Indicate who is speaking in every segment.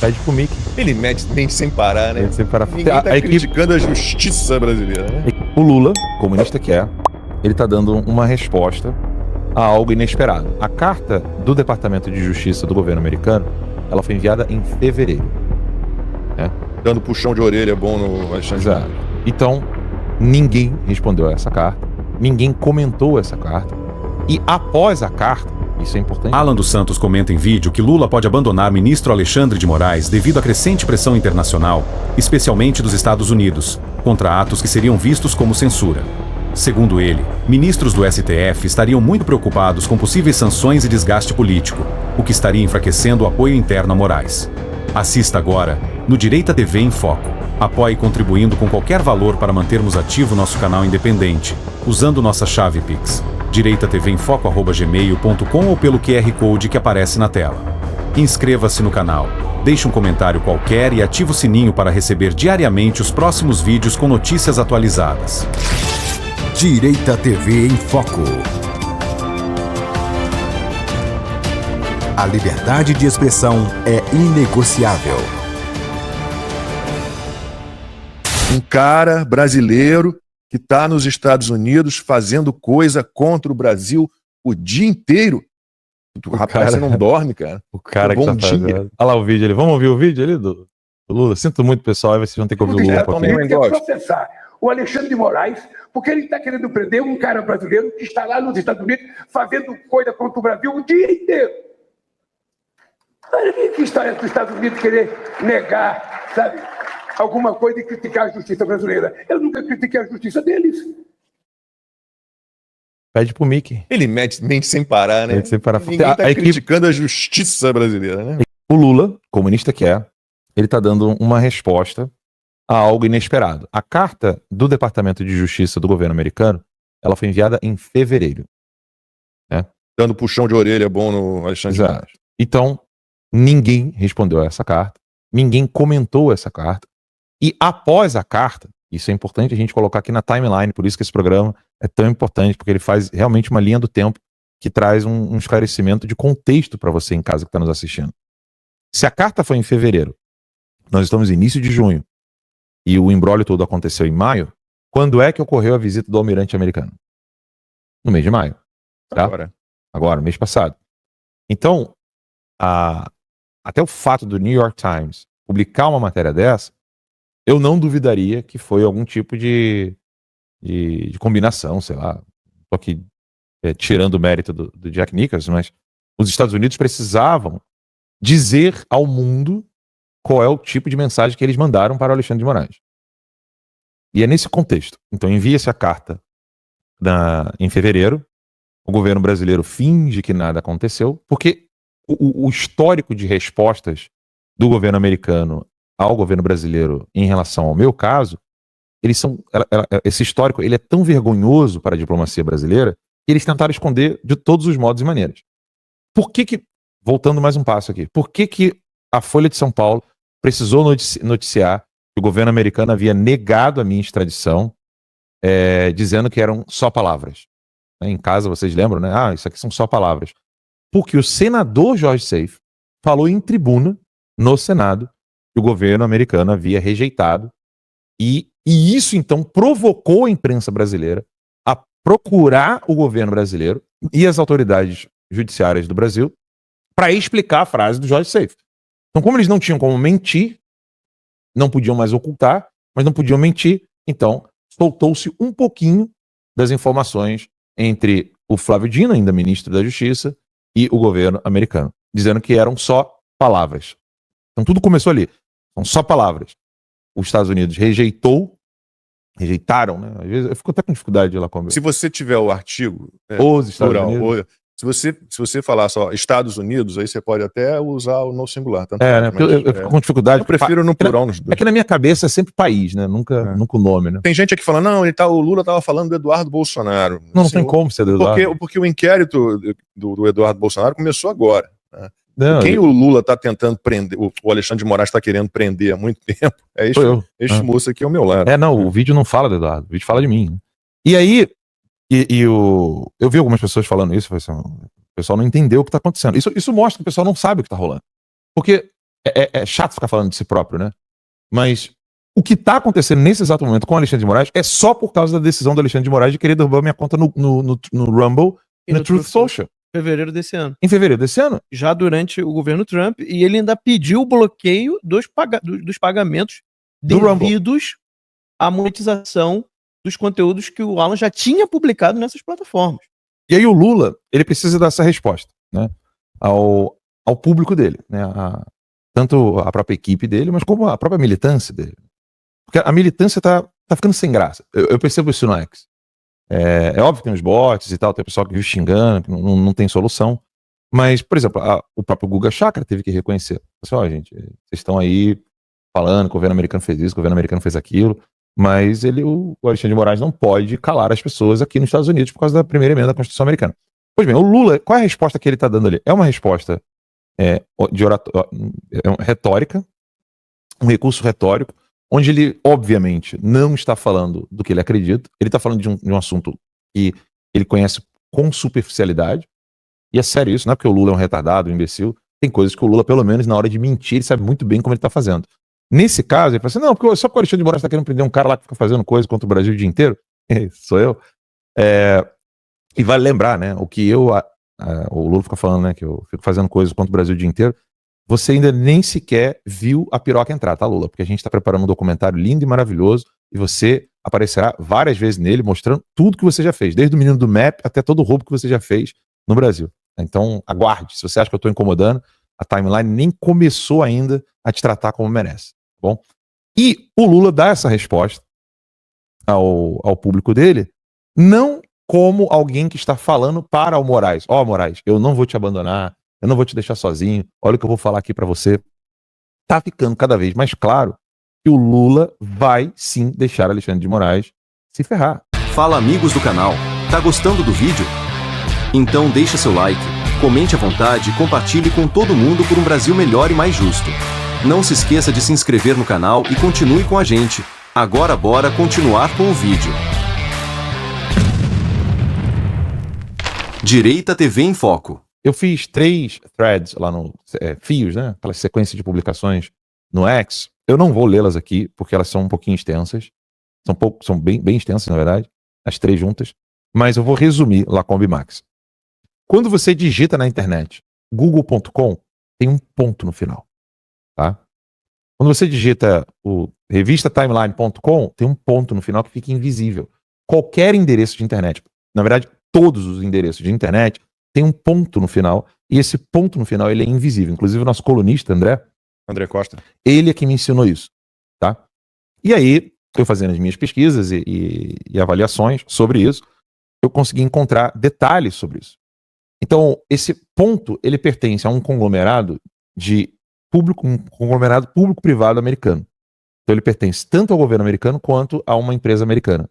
Speaker 1: Pede pro Mickey.
Speaker 2: Ele mente sem parar, né?
Speaker 1: Sem parar.
Speaker 2: Ninguém tá criticando a justiça brasileira, né?
Speaker 1: O Lula, comunista que é, ele tá dando uma resposta a algo inesperado. A carta do Departamento de Justiça do governo americano, ela foi enviada em fevereiro. Né?
Speaker 2: Dando puxão de orelha bom no Alexandre.
Speaker 1: Exato. Então, ninguém respondeu a essa carta, ninguém comentou essa carta, e após a carta, isso é importante.
Speaker 3: Alan dos Santos comenta em vídeo que Lula pode abandonar ministro Alexandre de Moraes devido à crescente pressão internacional, especialmente dos Estados Unidos, contra atos que seriam vistos como censura. Segundo ele, ministros do STF estariam muito preocupados com possíveis sanções e desgaste político, o que estaria enfraquecendo o apoio interno a Moraes. Assista agora no Direita TV em Foco. Apoie contribuindo com qualquer valor para mantermos ativo nosso canal independente, usando nossa chave Pix, direitatvemfoco@gmail.com ou pelo QR Code que aparece na tela. Inscreva-se no canal, deixe um comentário qualquer e ative o sininho para receber diariamente os próximos vídeos com notícias atualizadas.
Speaker 4: Direita TV em Foco. A liberdade de expressão é inegociável.
Speaker 2: Um cara brasileiro que está nos Estados Unidos fazendo coisa contra o Brasil o dia inteiro. Rapaz, você não dorme, cara.
Speaker 1: O cara que tá fazendo. Olha lá o vídeo ali. Vamos ouvir o vídeo ali do Lula? Sinto muito, pessoal. Aí vocês vão ter que ouvir o Lula um pouquinho.
Speaker 5: Ele quer processar o Alexandre de Moraes porque ele está querendo prender um cara brasileiro que está lá nos Estados Unidos fazendo coisa contra o Brasil o dia inteiro. Olha que história dos Estados Unidos querer negar, sabe, alguma coisa e criticar a justiça brasileira. Eu nunca critiquei a justiça deles.
Speaker 1: Pede pro Mickey.
Speaker 2: Ele mente sem parar, né?
Speaker 1: Mente sem parar.
Speaker 2: Ninguém tá criticando a justiça brasileira, né?
Speaker 1: O Lula, comunista que é, ele tá dando uma resposta a algo inesperado. A carta do Departamento de Justiça do governo americano, ela foi enviada em fevereiro. Né?
Speaker 2: Dando puxão de orelha bom no Alexandre.
Speaker 1: Exato. Então, ninguém respondeu a essa carta, ninguém comentou essa carta, e após a carta, isso é importante a gente colocar aqui na timeline, por isso que esse programa é tão importante, porque ele faz realmente uma linha do tempo que traz um esclarecimento de contexto para você em casa que está nos assistindo. Se a carta foi em fevereiro, nós estamos no início de junho, e o imbróglio todo aconteceu em maio, quando é que ocorreu a visita do almirante americano? No mês de maio. Tá? Agora, mês passado. Então, até o fato do New York Times publicar uma matéria dessa, eu não duvidaria que foi algum tipo de combinação, sei lá. Tô aqui tirando o mérito do Jack Nicholson, mas os Estados Unidos precisavam dizer ao mundo qual é o tipo de mensagem que eles mandaram para o Alexandre de Moraes. E é nesse contexto. Então envia-se a carta em fevereiro, o governo brasileiro finge que nada aconteceu, porque o histórico de respostas do governo americano ao governo brasileiro em relação ao meu caso, esse histórico ele é tão vergonhoso para a diplomacia brasileira que eles tentaram esconder de todos os modos e maneiras. Por que, voltando mais um passo aqui, por que a Folha de São Paulo precisou noticiar que o governo americano havia negado a minha extradição, dizendo que eram só palavras? Em casa vocês lembram, né? Isso aqui são só palavras. Porque o senador Jorge Seif falou em tribuna, no Senado, que o governo americano havia rejeitado, e isso então provocou a imprensa brasileira a procurar o governo brasileiro e as autoridades judiciárias do Brasil para explicar a frase do Jorge Seif. Então, como eles não tinham como mentir, não podiam mais ocultar, mas não podiam mentir, então soltou-se um pouquinho das informações entre o Flávio Dino, ainda ministro da Justiça, e o governo americano, dizendo que eram só palavras. Então tudo começou ali. São só palavras. Os Estados Unidos rejeitaram, né? Às vezes eu fico até com dificuldade de ir lá comer.
Speaker 2: Se você tiver o artigo,
Speaker 1: os Estados Unidos.
Speaker 2: Se você falar só Estados Unidos, aí você pode até usar o no singular. Tanto
Speaker 1: né? Eu fico com dificuldade.
Speaker 2: Eu prefiro no plural nos dois.
Speaker 1: É que na minha cabeça é sempre país, né? Nunca o nome, né?
Speaker 2: Tem gente aqui falando, não, o Lula estava falando do Eduardo Bolsonaro.
Speaker 1: Não tem como ser do Eduardo.
Speaker 2: Porque o inquérito do Eduardo Bolsonaro começou agora. Né?
Speaker 1: Não,
Speaker 2: quem o Lula está tentando prender, o Alexandre de Moraes está querendo prender há muito tempo, é este moço aqui ao meu lado.
Speaker 1: O vídeo não fala do Eduardo, o vídeo fala de mim. Né? E aí, eu vi algumas pessoas falando isso, o pessoal não entendeu o que está acontecendo. Isso mostra que o pessoal não sabe o que está rolando. Porque É chato ficar falando de si próprio, né? Mas o que tá acontecendo nesse exato momento com o Alexandre de Moraes é só por causa da decisão do Alexandre de Moraes de querer derrubar minha conta no Rumble e no Truth Social.
Speaker 6: Fevereiro desse ano.
Speaker 1: Em fevereiro desse ano.
Speaker 6: Já durante o governo Trump, e ele ainda pediu o bloqueio dos pagamentos devidos à monetização dos conteúdos que o Alan já tinha publicado nessas plataformas.
Speaker 1: E aí o Lula, ele precisa dar essa resposta, né, ao público dele, né, tanto a própria equipe dele, mas como a própria militância dele. Porque a militância tá ficando sem graça. Eu percebo isso no X. É óbvio que tem os bots e tal, tem o pessoal que vive xingando, que não tem solução. Mas, por exemplo, o próprio Guga Chakra teve que reconhecer. Pessoal, gente, vocês estão aí falando que o governo americano fez isso, que o governo americano fez aquilo, mas o Alexandre de Moraes não pode calar as pessoas aqui nos Estados Unidos por causa da primeira emenda da Constituição americana. Pois bem, o Lula, qual é a resposta que ele está dando ali? É uma resposta retórica, um recurso retórico, onde ele, obviamente, não está falando do que ele acredita, ele está falando de um assunto que ele conhece com superficialidade, e é sério isso, não é porque o Lula é um retardado, um imbecil, tem coisas que o Lula, pelo menos na hora de mentir, ele sabe muito bem como ele está fazendo. Nesse caso, ele fala assim, não, só porque o Alexandre de Moraes está querendo prender um cara lá que fica fazendo coisa contra o Brasil o dia inteiro, sou eu, e vale lembrar, né, o que o Lula fica falando, né, que eu fico fazendo coisas contra o Brasil o dia inteiro, você ainda nem sequer viu a piroca entrar, tá, Lula? Porque a gente está preparando um documentário lindo e maravilhoso e você aparecerá várias vezes nele mostrando tudo que você já fez, desde o menino do MAP até todo o roubo que você já fez no Brasil. Então, aguarde. Se você acha que eu estou incomodando, a timeline nem começou ainda a te tratar como merece, tá bom? E o Lula dá essa resposta ao público dele, não como alguém que está falando para o Moraes. Ó, Moraes, eu não vou te abandonar, eu não vou te deixar sozinho, olha o que eu vou falar aqui pra você. Tá ficando cada vez mais claro que o Lula vai sim deixar Alexandre de Moraes se ferrar.
Speaker 7: Fala, amigos do canal, tá gostando do vídeo? Então deixa seu like, comente à vontade e compartilhe com todo mundo por um Brasil melhor e mais justo. Não se esqueça de se inscrever no canal e continue com a gente. Agora bora continuar com o vídeo. Direita TV em Foco.
Speaker 1: Eu fiz 3 threads lá no fios, né? Aquela sequência de publicações no X. Eu não vou lê-las aqui, porque elas são um pouquinho extensas. São bem extensas, na verdade. As 3 juntas. Mas eu vou resumir lá com o Bimax. Quando você digita na internet google.com, tem um ponto no final. Tá? Quando você digita o revistatimeline.com, tem um ponto no final que fica invisível. Qualquer endereço de internet, na verdade, todos os endereços de internet, tem um ponto no final, e esse ponto no final ele é invisível. Inclusive o nosso colunista, André
Speaker 2: Costa,
Speaker 1: ele é que me ensinou isso, tá? E aí, eu fazendo as minhas pesquisas e avaliações sobre isso, eu consegui encontrar detalhes sobre isso. Então, esse ponto, ele pertence a um conglomerado público-privado americano. Então ele pertence tanto ao governo americano quanto a uma empresa americana.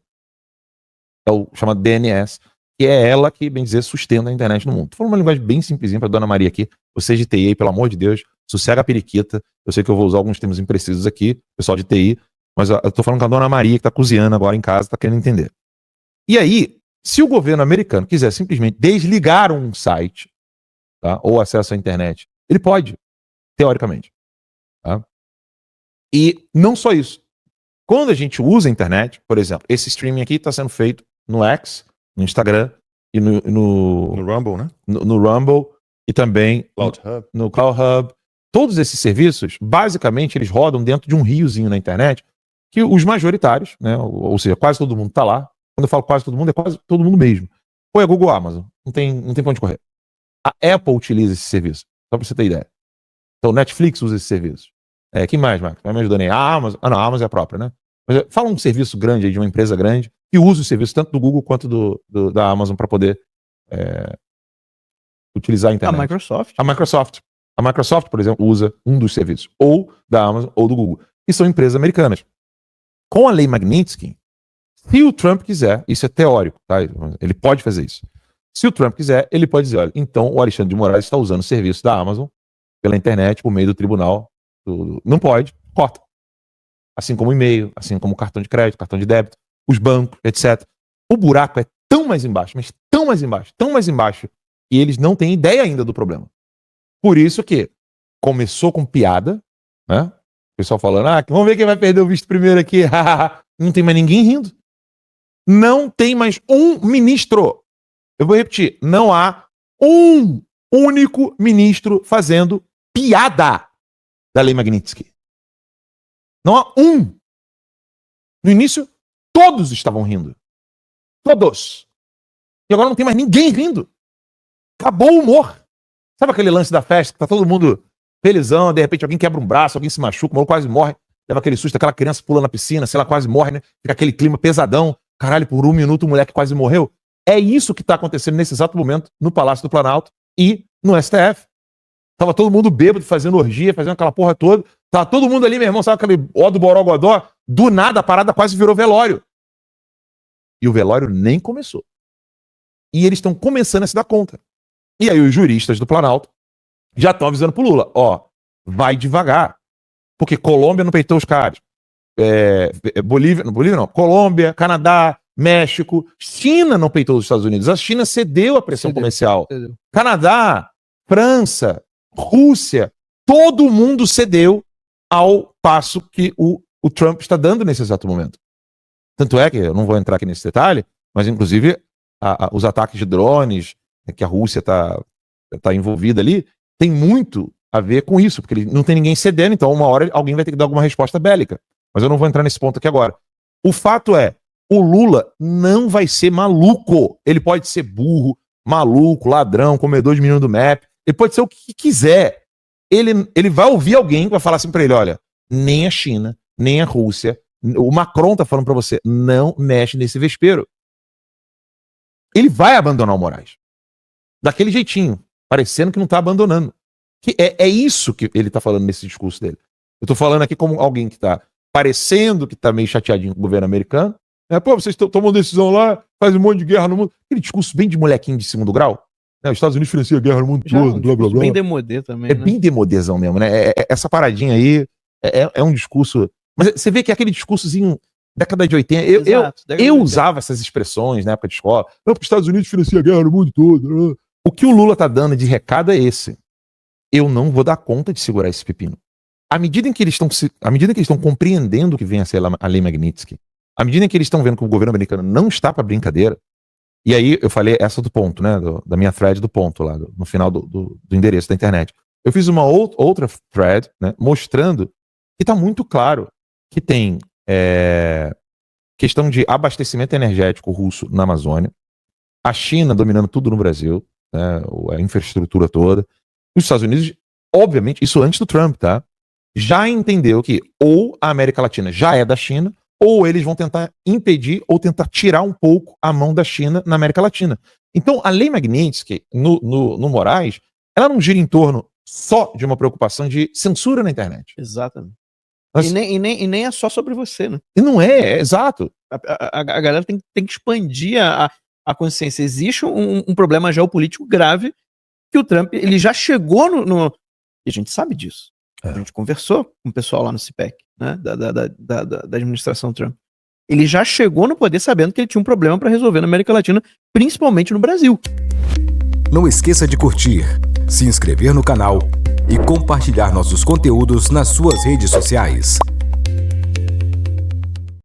Speaker 1: É o chamado DNS, que é ela que, bem dizer, sustenta a internet no mundo. Tô falando uma linguagem bem simplesinha para dona Maria aqui. Você de TI, pelo amor de Deus, sossega a periquita. Eu sei que eu vou usar alguns termos imprecisos aqui, pessoal de TI, mas eu tô falando com a dona Maria que tá cozinhando agora em casa, tá querendo entender. E aí, se o governo americano quiser simplesmente desligar um site, tá, ou acesso à internet, ele pode, teoricamente. Tá? E não só isso. Quando a gente usa a internet, por exemplo, esse streaming aqui está sendo feito no X, no Instagram e no
Speaker 2: Rumble, né?
Speaker 1: No Rumble e também no Cloud Hub. Todos esses serviços, basicamente, eles rodam dentro de um riozinho na internet que os majoritários, né, ou seja, quase todo mundo está lá. Quando eu falo quase todo mundo, é quase todo mundo mesmo. Ou é Google, Amazon. Não tem pra onde correr. A Apple utiliza esse serviço, só para você ter ideia. Então, Netflix usa esse serviço. Quem mais, Marcos? Vai me ajudando aí. A Amazon. Não, a Amazon é a própria, né? Mas fala um serviço grande aí, de uma empresa grande, que usa o serviço tanto do Google quanto da Amazon para poder utilizar a internet.
Speaker 6: A
Speaker 1: Microsoft. A Microsoft, por exemplo, usa um dos serviços, ou da Amazon ou do Google. E são empresas americanas. Com a lei Magnitsky, se o Trump quiser, isso é teórico, tá? Ele pode fazer isso. Se o Trump quiser, ele pode dizer, olha, então o Alexandre de Moraes está usando o serviço da Amazon pela internet, por meio do tribunal. Não pode, corta. Assim como e-mail, assim como cartão de crédito, cartão de débito, os bancos, etc. O buraco é tão mais embaixo, mas tão mais embaixo, e eles não têm ideia ainda do problema. Por isso que começou com piada, né? O pessoal falando, vamos ver quem vai perder o visto primeiro aqui. Não tem mais ninguém rindo. Não tem mais um ministro. Eu vou repetir, não há um único ministro fazendo piada da Lei Magnitsky. Não há um. No início, todos estavam rindo. Todos. E agora não tem mais ninguém rindo. Acabou o humor. Sabe aquele lance da festa que tá todo mundo felizão, de repente alguém quebra um braço, alguém se machuca, o maluco quase morre, leva aquele susto, aquela criança pula na piscina, sei lá, quase morre, né? Fica aquele clima pesadão. Caralho, por um minuto o moleque quase morreu. É isso que tá acontecendo nesse exato momento no Palácio do Planalto e no STF. Tava todo mundo bêbado, fazendo orgia, fazendo aquela porra toda. Tava todo mundo ali, meu irmão, sabe aquele ó do Borogodó? Do nada a parada quase virou velório. E o velório nem começou. E eles estão começando a se dar conta. E aí os juristas do Planalto já estão avisando pro Lula, vai devagar. Porque Colômbia não peitou os caras. Bolívia não. Colômbia, Canadá, México, China não peitou os Estados Unidos. A China cedeu a pressão comercial. Canadá, França, Rússia, todo mundo cedeu ao passo que o Trump está dando nesse exato momento. Tanto é que, eu não vou entrar aqui nesse detalhe, mas inclusive os ataques de drones que a Rússia está envolvida ali, tem muito a ver com isso, porque não tem ninguém cedendo, então uma hora alguém vai ter que dar alguma resposta bélica. Mas eu não vou entrar nesse ponto aqui agora. O fato é, o Lula não vai ser maluco. Ele pode ser burro, maluco, ladrão, comedor de menino do MAP, ele pode ser o que quiser. Ele vai ouvir alguém que vai falar assim pra ele, olha, nem a China, nem a Rússia, o Macron tá falando pra você, não mexe nesse vespeiro. Ele vai abandonar o Moraes. Daquele jeitinho, parecendo que não tá abandonando. Que é isso que ele tá falando nesse discurso dele. Eu tô falando aqui como alguém que tá parecendo que tá meio chateadinho com o governo americano. Vocês tomam decisão lá, fazem um monte de guerra no mundo. Aquele discurso bem de molequinho de segundo grau. Os Estados Unidos financiam a guerra no mundo todo, blá, blá, blá.
Speaker 6: Bem demodê também, né?
Speaker 1: Bem demodêzão mesmo, né? Essa paradinha aí é um discurso... Mas você vê que é aquele discursozinho década de 80. Eu usava essas expressões na época de escola. Porque os Estados Unidos financiam a guerra no mundo todo. O que o Lula tá dando de recado é esse. Eu não vou dar conta de segurar esse pepino. À medida em que eles estão compreendendo o que vem a ser a Lei Magnitsky, à medida em que eles estão vendo que o governo americano não está para brincadeira, e aí eu falei essa do ponto, né, da minha thread do ponto lá, no final do endereço da internet. Eu fiz uma outra thread, né, mostrando que está muito claro que tem questão de abastecimento energético russo na Amazônia, a China dominando tudo no Brasil, né, a infraestrutura toda. Os Estados Unidos, obviamente, isso antes do Trump, tá? Já entendeu que ou a América Latina já é da China, ou eles vão tentar impedir ou tentar tirar um pouco a mão da China na América Latina. Então, a Lei Magnitsky, no Moraes, ela não gira em torno só de uma preocupação de censura na internet.
Speaker 6: Exatamente.
Speaker 1: Mas,
Speaker 6: e nem é só sobre você, né?
Speaker 1: E não é exato.
Speaker 6: A galera tem que expandir a consciência. Existe um problema geopolítico grave que o Trump, ele já chegou e a gente sabe disso. A gente conversou com o pessoal lá no CPEC, né, da administração Trump. Ele já chegou no poder sabendo que ele tinha um problema para resolver na América Latina, principalmente no Brasil.
Speaker 4: Não esqueça de curtir, se inscrever no canal e compartilhar nossos conteúdos nas suas redes sociais.